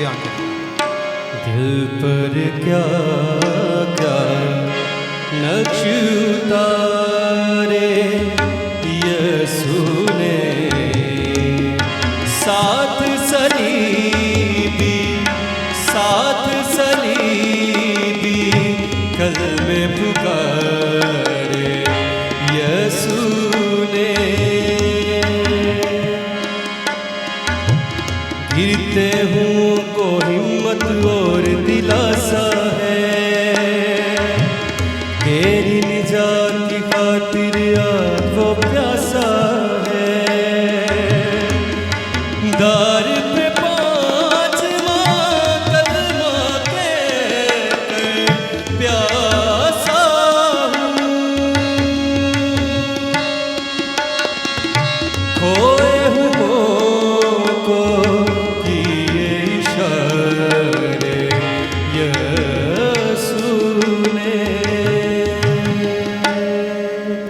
बयान करें। दिल पर क्या क्या नक्श उतारे यीशु ने, साथ सलीबी कलमे पुकारे यीशु ने। गिरते हूँ को हिम्मत और